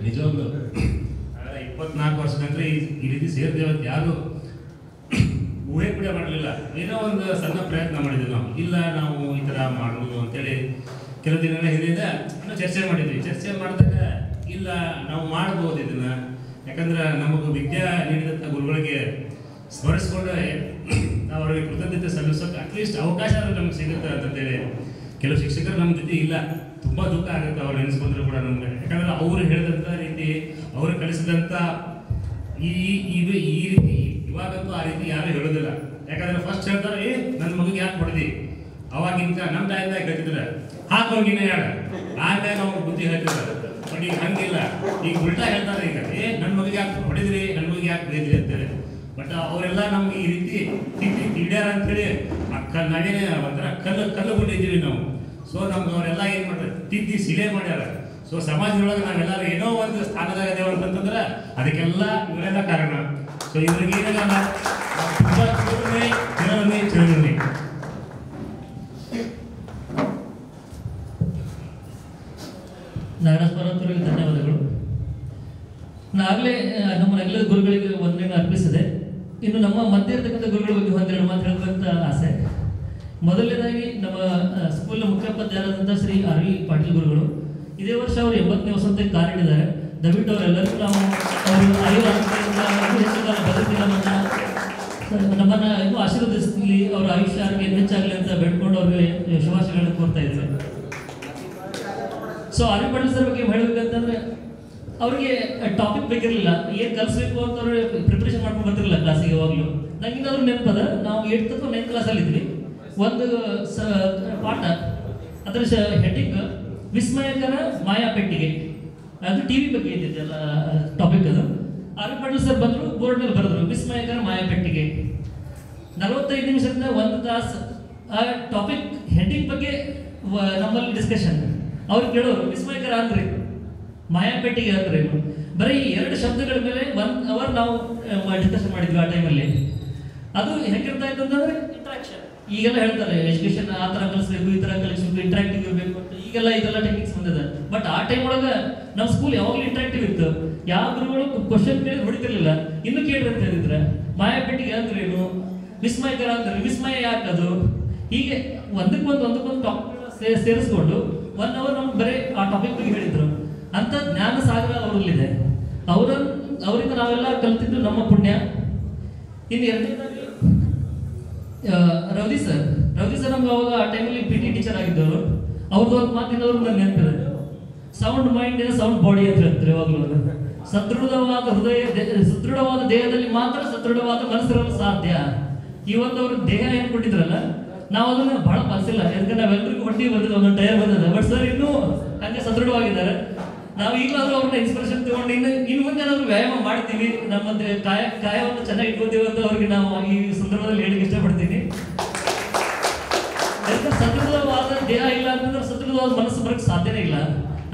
ನಿಜವಾಗ್ಲೂ 24 ವರ್ಷದ ನಂತರ ಈ ರೀತಿ ಸೇರಿದ್ದೇವೆ ಅಂತ ಯಾರು ಊಹೆ ಕೂಡ ಮಾಡಲಿಲ್ಲ. ಏನೋ ಒಂದು ಸಣ್ಣ ಪ್ರಯತ್ನ ಮಾಡಿದ್ವಿ ನಾವು, ಇಲ್ಲ ನಾವು ಈ ಥರ ಮಾಡೋದು ಅಂತೇಳಿ ಕೆಲವು ದಿನಗಳ ಹಿಂದೆ ಚರ್ಚೆ ಮಾಡಿದ್ವಿ. ಚರ್ಚೆ ಮಾಡಿದಾಗ ಇಲ್ಲ ನಾವು ಮಾಡ್ಬೋದು ಇದನ್ನ, ಯಾಕಂದ್ರೆ ನಮಗೆ ವಿದ್ಯೆ ನೀಡಿದಂಥ ಗುರುಗಳಿಗೆ ಸ್ಮರಿಸ್ಕೊಂಡು ನಾವು ಅವರಿಗೆ ಕೃತಜ್ಞತೆ ಸಲ್ಲಿಸೋಕೆ ಅಟ್ಲೀಸ್ಟ್ ಅವಕಾಶ ನಮ್ಗೆ ಸಿಗುತ್ತೆ ಅಂತೇಳಿ. ಕೆಲವು ಶಿಕ್ಷಕರು ನಮ್ಮ ಜೊತೆ ಇಲ್ಲ, ತುಂಬ ದುಃಖ ಆಗುತ್ತೆ ಅವ್ರು ನೆನೆಸ್ಕೊಂಡ್ರು ಕೂಡ ನಮ್ಗೆ. ಯಾಕಂದ್ರೆ ಅವರು ಹೇಳಿದಂಥ ರೀತಿ, ಅವರು ಕಲಿಸಿದಂಥ ಈ ರೀತಿ ಇವಾಗಂತೂ ಆ ರೀತಿ ಯಾರು ಹೇಳೋದಿಲ್ಲ. ಯಾಕಂದ್ರೆ ಫಸ್ಟ್ ಹೇಳ್ತಾರೆ ನನ್ನ ಮಗುಗೆ ಯಾಕೆ ಹೊಡೆದಿ, ಅವಾಗಿಂತ ನಮ್ಮ ಟೈಮ್ದಾಗ ಹೇಳ್ತಿದ್ರೆ ಹಾಕೋಗಿನ ಯಾರು ಆಮ್ಯಾಗ ಅವ್ರು ಬುದ್ಧಿ ಹೇಳ್ತಿದ್ದಾರೆ. ಬಟ್ ಈಗ ಹಂಗಿಲ್ಲ, ಈಗ ಉಲ್ಟಾ ಹೇಳ್ತಾರೆ. ಈಗ ನನ್ನ ಮಗುಗೆ ಯಾಕೆ ಹೊಡೆದ್ರಿ, ನನ್ನ ಮಗುಗೆ ಯಾಕೆ ಬೆಳೆದ್ರಿ ಅಂತೇಳಿ. ಬಟ್ ಅವರೆಲ್ಲ ನಮ್ಗೆ ಈ ರೀತಿ ತಿಡ್ಯಾರ ಅಂತೇಳಿ ನಾವೇನೇ ಒಂಥರ ಕಲ್ಲು ಬಿಟ್ಟಿದ್ದೀವಿ ನಾವು. ಸೊ ನಮ್ಗೆ ಅವರೆಲ್ಲ ಏನು ಮಾಡ್ತಾರೆ, ತಿದ್ದಿ ಸಿಲೆ ಮಾಡ್ಯಾರ. ಸೊ ಸಮಾಜದೊಳಗೆ ನಾವೆಲ್ಲರೂ ಏನೋ ಒಂದು ಸ್ಥಾನದಾಗ ಇದೇವ ಅಂತಂದ್ರೆ ಅದಕ್ಕೆಲ್ಲ ಇವರೆಲ್ಲ ಕಾರಣ. ಸೊ ಇವ್ರಿಗೆ ಏನೆಲ್ಲ ತುಂಬ ಚಿರಮಣಿ ನಾಗರಾಜ್ ಪರ್ವತರಿಗೆ ಧನ್ಯವಾದಗಳು. ನಾಗಲೇ ನಮ್ಮ ಎಲ್ಲ ಗುರುಗಳಿಗೆ ವಂದನೆಯನ್ನು ಅರ್ಪಿಸಿದೆ. ಇನ್ನು ನಮ್ಮ ಮಧ್ಯೆ ಇರತಕ್ಕಂಥ ಗುರುಗಳ ಬಗ್ಗೆ ಒಂದೆರಡು ಮಾತು ಹೇಳಬೇಕಂತ ಆಸೆ. ಮೊದಲನೇದಾಗಿ ನಮ್ಮ ಸ್ಕೂಲ್ನ ಮುಖ್ಯೋಪಾಧ್ಯಾಯರಾದಂಥ ಶ್ರೀ ಆರ್ ವಿ ಪಾಟೀಲ್ ಗುರುಗಳು ಇದೇ ವರ್ಷ ಅವರು 80ನೇ ವರ್ಷಕ್ಕೆ ಕಾಲಿಟ್ಟಿದ್ದಾರೆ. ದಯವಿಟ್ಟು ಅವರೆಲ್ಲರಿಗೂ ನಾವು ಅವರು ನಮ್ಮನ್ನು ಇನ್ನೂ ಆಶೀರ್ವದಿಸಲಿ, ಅವರ ಆಯುಷ್ಯ ಆರೋಗ್ಯ ಹೆಚ್ಚಾಗಲಿ ಅಂತ ಬೇಡ್ಕೊಂಡು ಅವ್ರಿಗೆ ಶುಭಾಶಯಗಳನ್ನು ಕೋರ್ತಾ ಇದ್ದಾರೆ. So R V Patil sir ಬಗ್ಗೆ ಹೇಳಬೇಕಂತಂದ್ರೆ ಅವ್ರಿಗೆ ಟಾಪಿಕ್ ಬೇಕಿರಲಿಲ್ಲ, ಏನು ಕಲಿಸ್ಬೇಕು ಅಂತ ಅವ್ರು ಪ್ರಿಪ್ರೇಷನ್ ಮಾಡ್ಕೊಂಡು ಬರ್ತಿರಲಿಲ್ಲ ಕ್ಲಾಸಿಗೆ. ಯಾವಾಗಲೂ ನಂಗೇನಾದ್ರು ನೆನಪದ, ನಾವು 8th ಅಥವಾ 9th ಕ್ಲಾಸಲ್ಲಿದ್ವಿ. ಒಂದು ಪಾಠ, ಅದರ ಹೆಡ್ಡಿಂಗ್ ವಿಸ್ಮಯಕರ ಮಾಯಾಪೆಟ್ಟಿಗೆ. ಅದು ಟಿವಿ ಬಗ್ಗೆ ಇದ್ದಿದ್ದೆಲ್ಲ ಟಾಪಿಕ್. ಅದು ಆರ್ ವಿ ಪಾಟೀಲ್ ಸರ್ ಬಂದರು, ಬೋರ್ಡ್ನಲ್ಲಿ ಬರೆದ್ರು ವಿಸ್ಮಯಕರ ಮಾಯಾಪೆಟ್ಟಿಗೆ. 45 ನಿಮಿಷದಿಂದ 1 ತಾಸು ಆ ಟಾಪಿಕ್ ಹೆಡ್ಡಿಂಗ್ ಬಗ್ಗೆ ನಮ್ಮಲ್ಲಿ ಡಿಸ್ಕಷನ್. ಅವ್ರು ಕೇಳೋರು ವಿಸ್ಮಯಕರ ಅಂದ್ರೆ ಮಾಯಾಪೆಟ್ಟಿಗೆ ಅಂದ್ರೆ ಬರೀ 2 ಶಬ್ದಗಳ ಮೇಲೆ 1 ಅವರ್ ನಾವು ಡಿಸ್ಕಷನ್ ಮಾಡಿದ್ವಿ ಆ ಟೈಮಲ್ಲಿ. ಅದು ಹೆಂಗಿರ್ತಾ ಇತ್ತು ಅಂತಂದ್ರೆ ಇಂಟ್ರಾಕ್ಷನ್. ಈಗೆಲ್ಲ ಹೇಳ್ತಾರೆ ಎಜುಕೇಶನ್ ಆ ಥರ ಕಲಿಸ್ಬೇಕು, ಈ ಥರ ಕಲಿಸ್ಬೇಕು, ಇಂಟ್ರಾಕ್ಟಿವ್ ಇರಬೇಕು ಅಂತ. ಈಗೆಲ್ಲ ಇದೆಲ್ಲ ಟೆಕ್ನಿಕ್ಸ್ ಬಂದಿದೆ. ಬಟ್ ಆ ಟೈಮ್ ಒಳಗೆ ನಮ್ಮ ಸ್ಕೂಲ್ ಯಾವಾಗಲೂ ಇಂಟ್ರಾಕ್ಟಿವ್ ಇತ್ತು. ಯಾವ ಗುರುಗಳು ಕ್ವಶನ್ ಕೇಳಿ ಹೊಡಿತಿರ್ಲಿಲ್ಲ, ಇನ್ನು ಕೇಳ್ರಿ ಅಂತ ಹೇಳಿದ್ರೆ ಮಾಯಾಪೆಟ್ಟಿಗೆ ಅಂದ್ರೆ ಏನು, ವಿಸ್ಮಯಕರ ಅಂದ್ರೆ ವಿಸ್ಮಯ ಯಾಕದು, ಹೀಗೆ ಒಂದಕ್ಕೊಂದು ಟಾಪಿಕ್ ಸೇರಿಸ್ಕೊಂಡು 1 ಅವರ್ ನಮ್ಗೆ ಬರೀ ಆ ಟಾಪಿಕ್ ಬಗ್ಗೆ ಹೇಳಿದ್ರು. ಅಂತ ಜ್ಞಾನ ಸಾಗರ ಅವರಲ್ಲಿದೆ. ಅವರಿಂದ ನಾವೆಲ್ಲ ಕಲ್ತಿದ್ದು ನಮ್ಮ ಪುಣ್ಯ. ಇನ್ನು ಎರಡನೇದಾಗಿ ರವದಿ ಸರ್ ನಮ್ಗೆ ಅವಾಗ ಆ ಟೈಮಲ್ಲಿ PT ಟೀಚರ್ ಆಗಿದ್ದವರು. ಅವ್ರದ್ದು ಒಂದು ಮಾತಿನವರು ನನ್ನ ನೆನಪಿದೆ, sound mind in sound body ಅಂತ ಹೇಳ್ತಾರೆ ಯಾವಾಗಲೂ. ಸದೃಢವಾದ ದೇಹದಲ್ಲಿ ಮಾತ್ರ ಸದೃಢವಾದ ಮನಸ್ಸಿರಲು ಸಾಧ್ಯ. ಈ ಒಂದು ಅವ್ರ ದೇಹ ಏನು ಕೊಟ್ಟಿದ್ರಲ್ಲ, ನಾವು ಅದನ್ನ ಬಹಳ ಪಾಲಿಸಿಲ್ಲ. ಯಾಕಂದ್ರೆ ನಾವೆಲ್ಲರಿಗೂ ಹೊಟ್ಟಿ ಬಂದಿದೆ, ಒಂದೊಂದು ಟೈರ್ ಬಂದಿದೆ. ಬಟ್ ಸರ್ ಇನ್ನೂ ಹಂಗೆ ಸದೃಢವಾಗಿದ್ದಾರೆ. ನಾವು ಈಗಲಾದ್ರೂ ಅವ್ರನ್ನ ಇನ್ಸ್ಪಿರೇಷನ್ ತಗೊಂಡು ಇನ್ನು ಮುಂದೆ ಏನಾದ್ರು ವ್ಯಾಯಾಮ ಮಾಡ್ತೀವಿ, ನಮ್ಮ ಕಾಯವನ್ನು ಚೆನ್ನಾಗಿ ಇಟ್ಕೋತೀವಿ ಅಂತ ಅವ್ರಿಗೆ ನಾವು ಈ ಸಂದರ್ಭದಲ್ಲಿ ಹೇಳಿಕ್ಕೆ ಇಷ್ಟಪಡ್ತೀನಿ. ಸದೃಢವಾದ ದೇಹ ಇಲ್ಲ ಅಂತಂದ್ರೆ ಸದೃಢವಾದ ಮನಸ್ಸು ಬರೋಕ್ಕೆ ಸಾಧ್ಯನೇ ಇಲ್ಲ.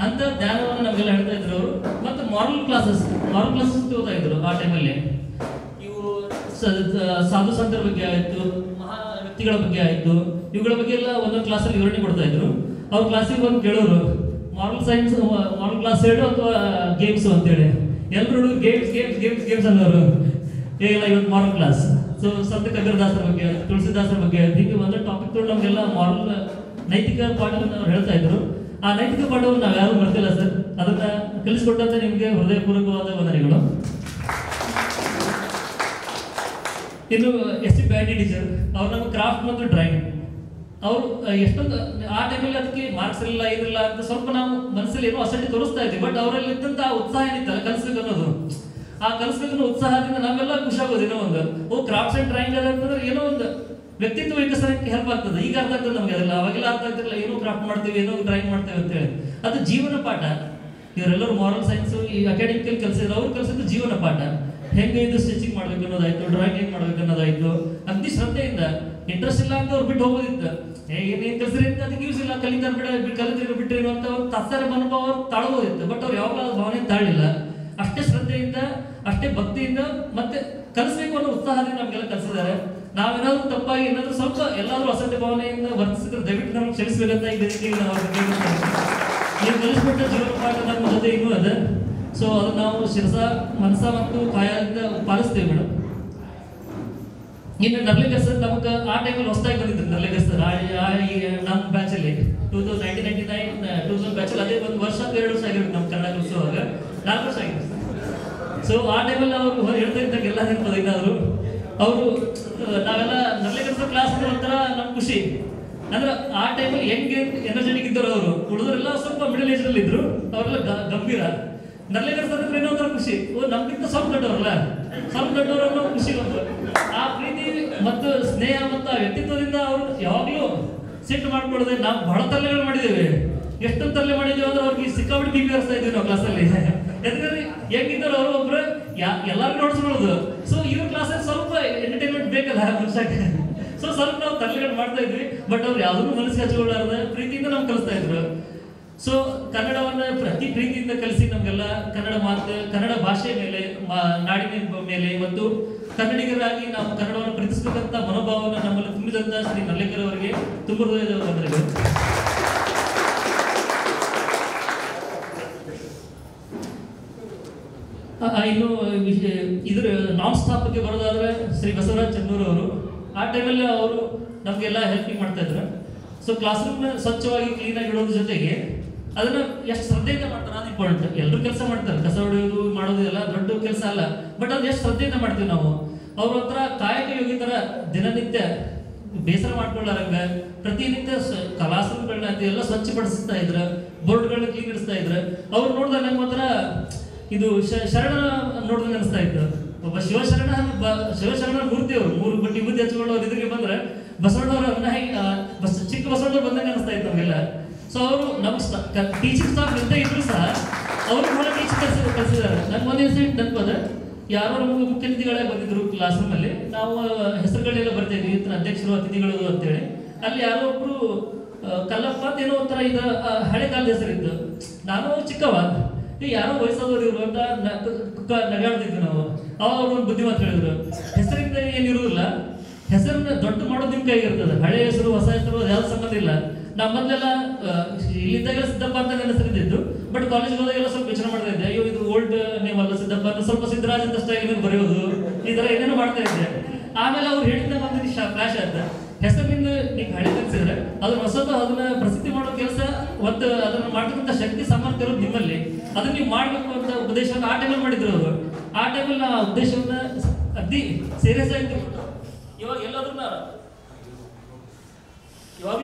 ಅಂತ ಜ್ಞಾನವನ್ನು ನಮಗೆಲ್ಲ ಹೇಳ್ತಾ ಇದ್ರು ಅವರು. ಮತ್ತು ಮಾರಲ್ ಕ್ಲಾಸಸ್ ಓದ್ತಾ ಇದ್ರು ಆ ಟೈಮಲ್ಲಿ. ಇವು ಸಾಧು ಸಂತರ ಬಗ್ಗೆ ಆಯಿತು, ಮಹಾ ವ್ಯಕ್ತಿಗಳ ಬಗ್ಗೆ ಆಯಿತು, ಇವುಗಳ ಬಗ್ಗೆ ಎಲ್ಲ ಒಂದೊಂದು ಕ್ಲಾಸಲ್ಲಿ ವಿವರಣೆ ಕೊಡ್ತಾ ಇದ್ರು. ಅವ್ರ ಕ್ಲಾಸಿಗೆ ಬಂದು ಕೇಳೋರು ಮಾರಲ್ ಸೈನ್ಸ್, ಮಾರಲ್ ಕ್ಲಾಸ್ ಹೇಳು ಅಥವಾ ಗೇಮ್ಸ್ ಅಂತೇಳಿ. ಎಲ್ಲರೂ ಗೇಮ್ಸ್ ಅನ್ನೋರು. ಹೇಗಿಲ್ಲ ಇವತ್ತು ಮಾರಲ್ ಕ್ಲಾಸ್. ಸೊ ಸಂತ ಕಬೀರದಾಸರ ಬಗ್ಗೆ, ತುಳಸಿದಾಸರ ಬಗ್ಗೆ, ಹೀಗೆ ಒಂದು ಟಾಪಿಕ್ ತೊಗೊಂಡು ನಮಗೆಲ್ಲ ಮಾರಲ್ ನೈತಿಕ ಪಾಠವನ್ನು ಅವ್ರು ಹೇಳ್ತಾ ಇದ್ರು. ಆ ನೈತಿಕ ಪಾಠವನ್ನು ನಾವು ಯಾರು ಬರ್ತಿಲ್ಲ ಸರ್. ಅದನ್ನ ಕಲಿಸ್ಕೊಟ್ಟಂತೆ ನಿಮಗೆ ಹೃದಯಪೂರ್ವಕವಾದ ವಂದನೆಗಳು. ಇನ್ನು SC ಬ್ಯಾಂಡಿ ಟೀಚರ್, ಅವ್ರು ನಮ್ಗೆ ಕ್ರಾಫ್ಟ್ ಮತ್ತು ಡ್ರಾಯಿಂಗ್. ಅವರು ಎಷ್ಟೊಂದು ಆ ಟೈಮಲ್ಲಿ ಅದಕ್ಕೆ ಮಾರ್ಕ್ಸ್ ಇರಲಿಲ್ಲ ಅಂತ ಸ್ವಲ್ಪ ನಾವು ಮನಸ್ಸಲ್ಲಿ ಏನೋ ಅಸಡ್ಡೆ ತೋರಿಸ್ತಾ ಇದ್ವಿ. ಬಟ್ ಅವರಲ್ಲಿ ಇದ್ದಂತ ಉತ್ಸಾಹ ಏನಿತ್ತಲ್ಲ ಕಲಿಸ್ಬೇಕು ಅನ್ನೋದು, ಆ ಕಲಿಸ್ಬೇಕನ್ನೋ ಉತ್ಸಾಹದಿಂದ ನಾವೆಲ್ಲ ಖುಷಿ ಆಗೋದು. ಏನೋ ಒಂದು ಕ್ರಾಫ್ಟ್ಸ್ ಅಂಡ್ ಡ್ರಾಯಿಂಗ್ ಅಂತಂದ್ರೆ ಏನೋ ಒಂದು ವ್ಯಕ್ತಿತ್ವ ವಿಕಸನಕ್ಕೆ ಹೆಲ್ಪ್ ಆಗ್ತದೆ. ಈಗ ಅರ್ಥ ಆಗ್ತದೆ ನಮಗೆ. ಅದೆಲ್ಲ ಅವಾಗೆಲ್ಲ ಅರ್ಥ ಆಗ್ತಿರಲಿಲ್ಲ. ಏನೋ ಕ್ರಾಫ್ಟ್ ಮಾಡ್ತೀವಿ, ಏನೋ ಡ್ರಾಯಿಂಗ್ ಮಾಡ್ತೇವೆ ಅಂತೇಳಿ. ಅದು ಜೀವನ ಪಾಠ. ಇವರೆಲ್ಲರೂ ಮಾರಲ್ ಸೈನ್ಸ್ ಈ ಅಕಾಡೆಮಿಕಲ್ ಕಲಿಸಿದ್ರು. ಅವ್ರು ಕಲಿಸಿದ್ದು ಜೀವನ ಪಾಠ. ಹೆಂಗೆ ಇದು ಸ್ಟಿಚಿಂಗ್ ಮಾಡ್ಬೇಕು ಅನ್ನೋದಾಯ್ತು, ಡ್ರಾಯಿಂಗ್ ಹೆಂಗ್ ಮಾಡ್ಬೇಕು ಅನ್ನೋದಾಯ್ತು. ಅಗ್ದಿ ಶ್ರದ್ಧೆಯಿಂದ. ಇಂಟ್ರೆಸ್ಟ್ ಇಲ್ಲ ಅಂತ ಅವ್ರು ಬಿಟ್ಟು ಹೋಗೋದಿತ್ತು. ಏನೇನು ಕಲಿಸ್ರಿ ಅಂತ ಅದಕ್ಕೆ ಯೂಸ್ ಇಲ್ಲ, ಕಲಿತಾರೆ ಬಿಟ್ರೇನು ಅಂತ ಒಂದು ತಾತ್ಸಾರ ಮನೋಭಾವ ಅವ್ರು ತಾಳಬೋದಿತ್ತು. ಬಟ್ ಅವ್ರು ಯಾವಾಗ ಭಾವನೆ ತಾಳಿಲ್ಲ. ಅಷ್ಟೇ ಶ್ರದ್ಧೆಯಿಂದ, ಅಷ್ಟೇ ಭಕ್ತಿಯಿಂದ, ಮತ್ತೆ ಕಲಿಸ್ಬೇಕು ಅನ್ನೋ ಉತ್ಸಾಹದಿಂದ ನಮಗೆಲ್ಲ ಕಲಿಸಿದ್ದಾರೆ. ನಾವೇನಾದ್ರೂ ತಪ್ಪಾಗಿ ಏನಾದ್ರೂ ಸ್ವಲ್ಪ ಎಲ್ಲಾದ್ರೂ ಅಸಡ್ಡೆ ಭಾವನೆಯಿಂದ ವರ್ತಿಸಿದ್ರೆ ದಯವಿಟ್ಟು ನಮ್ಗೆ ಕ್ಷಮಿಸ್ಬೇಕಂತ ಈ ವೇದಿಕೆಯಲ್ಲಿ ನಾವು ನೀವು ಕಲಿಸ್ಬಿಟ್ಟ ಜೀವನ ಪಾಠ ನಮ್ಮ ಜೊತೆ ಇನ್ನೂ ಅದ. ಸೊ ಅದು ನಾವು ಶಿರಸ ಮನಸ ಮತ್ತು ಕಾಯದಿಂದ ಪಾಲಿಸ್ತೇವೆ ಮೇಡಮ್. ಇನ್ನು ನರ್ಲಿಂಗರ್ ಸರ್ ನಮಗೆ ಆ ಟೈಮಲ್ಲಿ ಹೊಸದಾಗಿ ಬಂದಿದ್ರು ನರ್ಲಿಂಗರ್ ಸರ್ ನಮ್ಮ ಬ್ಯಾಚಲ್ಲಿ 1999 ಬ್ಯಾಚಲ್ಲಿ ಅದೇ ಒಂದು ವರ್ಷ 2 ವರ್ಷ ಆಗಿರುತ್ತೆ ನಮ್ಮ ಕನ್ನಡ ಕಲಿಸುವಾಗ 4 ವರ್ಷ ಆಗಿತ್ತು. ಸೊ ಆ ಟೈಮಲ್ಲಿ ಅವರು ಹೇಳ್ತಾ ಇದ್ದಾಗ ಎಲ್ಲ ನೆನಪದ ಇನ್ನಾದ್ರು ಅವರು ನಾವೆಲ್ಲ ನರ್ಲಿಂಗರ್ ಸರ್ ಕ್ಲಾಸ್ ಒಂಥರ ನಮ್ಗೆ ಖುಷಿ. ಅಂದ್ರೆ ಆ ಟೈಮಲ್ಲಿ ಹೆಂಗೆ ಎನರ್ಜೆಟಿಕ್ ಇದ್ದರು ಅವರು, ಉಳಿದವರೆಲ್ಲ ಸ್ವಲ್ಪ ಮಿಡಲ್ ಏಜ್ ಅಲ್ಲಿ ಇದ್ರು, ಅವರೆಲ್ಲ ಗಂಭೀರ. ನರ್ಲಿಂಗರ್ ಸರ್ ಅಂದ್ರೆ ಏನೋ ಒಂಥರ ಖುಷಿ, ನಮ್ಗಿಂತ ಸ್ವಲ್ಪ ದೊಡ್ಡವರಲ್ಲ, ಸ್ವಲ್ಪ ದೊಡ್ಡವರನ್ನ ಖುಷಿ ಬಂತು. ಆ ಪ್ರೀತಿ ಮತ್ತು ಸ್ನೇಹ ಮತ್ತು ಆ ವ್ಯಕ್ತಿತ್ವದಿಂದ ಅವರು ಯಾವಾಗಲೂ ಸಿಟ್ಟು ಮಾಡ್ಕೊಡದೆ ನಾವು ಬಹಳ ತಲೆಗಳು ಮಾಡಿದ್ದೇವೆ. ಎಷ್ಟೊಂದು ತಲೆ ಮಾಡಿದ್ದೇವೆ ಅಂದ್ರೆ ಅವ್ರಿಗೆ ಸಿಕ್ಕಾಬಿಟ್ಟು ಬಿ ಪಿ ಹರಿಸ್ತಾ ಇದ್ವಿ ನಾವು ಕ್ಲಾಸಲ್ಲಿ. ಯಾಕಂದ್ರೆ ಹೆಂಗಿದ್ದಾರೆ ಅವರು ಒಬ್ರು ಎಲ್ಲಾರು ನೋಡಿಸ್ಕೊಳ್ಳೋದು. ಸೊ ಇವ್ರ ಕ್ಲಾಸಲ್ಲಿ ಸ್ವಲ್ಪ ಎಂಟರ್ಟೈನ್ಮೆಂಟ್ ಬೇಕಲ್ಲ ಮನುಷ್ಯಕ್ಕೆ. ಸೊ ಸ್ವಲ್ಪ ನಾವು ತಲೆಗಳು ಮಾಡ್ತಾ ಇದ್ವಿ, ಬಟ್ ಅವ್ರು ಯಾವ್ದನ್ನು ಮನಸ್ಸಿಗೆ ಹಚ್ಕೊಳ್ಳಾರ್ದ ಪ್ರೀತಿಯಿಂದ ನಮ್ಗೆ ಕಲಿಸ್ತಾ ಇದ್ರು. ಸೊ ಕನ್ನಡವನ್ನ ಪ್ರತಿ ಪ್ರೀತಿಯಿಂದ ಕಲಿಸಿ ನಮಗೆಲ್ಲ ಕನ್ನಡ ಮಾತು, ಕನ್ನಡ ಭಾಷೆ ಮೇಲೆ, ನಾಡಿನ ಮೇಲೆ ಮತ್ತು ಕನ್ನಡಿಗರಾಗಿ ನಾವು ಕನ್ನಡವನ್ನು ಪ್ರೀತಿಸಬೇಕಂತ ಮನೋಭಾವವನ್ನು ನಮ್ಮಲ್ಲಿ ತುಂಬಿದಂತ ಶ್ರೀ ನರ್ಲಿಂಗರ್ ಅವರಿಗೆ ತುಂಬ ಹೃದಯದ ವಂದನೆಗಳು. ಇನ್ನು ಇದ್ರ ನಾನ್ ಸ್ಟಾಪ್ಗೆ ಬರೋದಾದ್ರೆ ಶ್ರೀ ಬಸವರಾಜ್ ಚನ್ನೂರ್ ಅವರು ಆ ಟೈಮಲ್ಲಿ ಅವರು ನಮಗೆಲ್ಲ ಹೆಲ್ಪಿಂಗ್ ಮಾಡ್ತಾ ಇದ್ರು. ಸೊ ಕ್ಲಾಸ್ ರೂಮ್ ಸ್ವಚ್ಛವಾಗಿ ಕ್ಲೀನಾಗಿ ಇಡೋದ್ರ ಜೊತೆಗೆ ಅದನ್ನ ಎಷ್ಟು ಶ್ರದ್ಧೆಯಿಂದ ಮಾಡ್ತಾರೆ ಅದು ಇಂಪಾರ್ಟೆಂಟ್. ಎಲ್ಲರೂ ಕೆಲಸ ಮಾಡ್ತಾರೆ, ಕಸ ಹೊಡೆಯೋದು ಮಾಡೋದು ಎಲ್ಲ ದೊಡ್ಡ ಕೆಲಸ ಅಲ್ಲ, ಬಟ್ ಅದು ಎಷ್ಟು ಶ್ರದ್ಧೆಯಿಂದ ಮಾಡ್ತೀವಿ ನಾವು. ಅವ್ರ ಹತ್ರ ಕಾಯಕ ಯೋಗಿ ತರ ದಿನನಿತ್ಯ ಬೇಸರ ಮಾಡ್ಕೊಳ್ಳಾರಂಗ ಪ್ರತಿನಿತ್ಯ ಕ್ಲಾಸ್ ರೂಮ್ಗಳನ್ನ ಎಲ್ಲ ಸ್ವಚ್ಛಪಡಿಸ್ತಾ ಇದ್ರು, ಬೋರ್ಡ್ಗಳನ್ನ ಕ್ಲೀನ್ ಇಡಿಸ್ತಾ ಇದ್ರು. ಅವ್ರು ನೋಡಿದಾಗ ನಂಗೆ ಒಂಥರ ಇದು ಶರಣ ನೋಡಿದಂಗೆ ಅನಿಸ್ತಾ ಇತ್ತು. ಒಬ್ಬ ಶಿವಶರಣ ಮೂರ್ತಿ ಅವರು 3 ಬಟ್ಟಿ ಬುದ್ಧಿ ಹಚ್ಕೊಂಡು ಅವ್ರ ಎದುರಿಗೆ ಬಂದ್ರೆ ಬಸವಣ್ಣವ್ರ ಚಿಕ್ಕ ಬಸವಣ್ಣವ್ರು ಬಂದಂಗೆ ಅನಿಸ್ತಾ ಇತ್ತು ನಮಗೆಲ್ಲ. ಸೊ ಅವರು ನಮ್ಮ ಟೀಚಿಂಗ್ ಸ್ಟಾಫ್ ಎಂತ ಇದ್ರು ಸಹ ಅವರು ಕೂಡ ಟೀಚಿಂಗ್ ಕಲಿಸಿದ್ದಾರೆ. ನಂಗೆ ಒಂದು ಇನ್ಸಿಡೆಂಟ್ ನೆನಪದ, ಯಾರೋ ನಮಗೆ ಮುಖ್ಯ ಅತಿಥಿಗಳೇ ಬಂದಿದ್ರು ಕ್ಲಾಸ್ ರೂಮಲ್ಲಿ. ನಾವು ಹೆಸರುಗಳೆಲ್ಲ ಬರ್ತಾ ಇದ್ವಿ, ಅಧ್ಯಕ್ಷರು ಅತಿಥಿಗಳು ಅಂತೇಳಿ. ಅಲ್ಲಿ ಯಾರೋ ಒಬ್ರು ಕಲ್ಲಪ್ಪ ಅಂತ ಏನೋ ಒಂಥರ ಇದು ಹಳೆ ಕಾಲದ ಹೆಸರಿತ್ತು. ನಾನು ಚಿಕ್ಕವ, ಯಾರೋ ವಯಸ್ಸಾದವರು ಇವರು ಅಂತ ನಗಾಡ್ತಿದ್ವಿ ನಾವು. ಅವರು ಒಂದು ಬುದ್ಧಿಮಾತು ಹೇಳಿದ್ರು, ಹೆಸರಿಂದ ಏನಿರುವುದಿಲ್ಲ, ಹೆಸರನ್ನ ದೊಡ್ಡ ಮಾಡೋದು ನಿಮ್ ಕೈಗಿರ್ತದೆ. ಹಳೆ ಹೆಸರು ಹೊಸ ಹೆಸರು ಯಾವ್ದು ಸಂಬಂಧ ಇಲ್ಲ. ನಾವು ಮೊದಲೆಲ್ಲ ಇಲ್ಲಿದ್ದಾಗ ಸಿದ್ದಪ್ಪ ಅಂತ ನನ್ನ ಹೆಸರಿದ್ದು, ಬಟ್ ಕಾಲೇಜ್ ಹೋದಾಗೆಲ್ಲ ಸ್ವಲ್ಪ ಯೋಚನೆ ಮಾಡ್ತಾ ಇದ್ದೆ, ಅಯ್ಯೋ ಇದು ಓಲ್ಡ್ ನೇಮ್ ಅಲ್ಲ ಸಿದ್ದಪ್ಪ ಅಂತ, ಸ್ವಲ್ಪ ಸಿದ್ದರಾಜ್ ಅಂತ ಸ್ಟೈಲ್ ಬರೆಯೋದು, ಈ ತರ ಏನೇನೋ ಮಾಡ್ತಾ ಇದ್ದೆ. ಆಮೇಲೆ ಅವ್ರು ಹೇಳಿದ ಒಂದು ಫ್ಲಾಶ್ ಆಯ್ತು, ಹೆಸರಿನಿಂದ ನೀವು ಹಳೆ ಕಲಿಸಿದ್ರೆ ಅದನ್ನ ಹೊಸದು ಅದನ್ನ ಪ್ರಸಿದ್ಧಿ ಮಾಡೋ ಕೆಲಸ ಮತ್ತು ಅದನ್ನ ಮಾಡ್ತಕ್ಕಂಥ ಶಕ್ತಿ ಸಾಮರ್ಥ್ಯ ಇರೋದು ನಿಮ್ಮಲ್ಲಿ, ಅದನ್ನ ನೀವು ಮಾಡ್ಬೇಕು ಅಂತ ಉದ್ದೇಶವನ್ನು ಆ ಟೈಮಲ್ಲಿ ಮಾಡಿದ್ರು ಅವರು. ಆ ಟೈಮಲ್ಲಿ ಆ ಉದ್ದೇಶವನ್ನ ಅತಿ ಸೀರಿಯಸ್ ಆಗಿ ಇವಾಗ ಎಲ್ಲ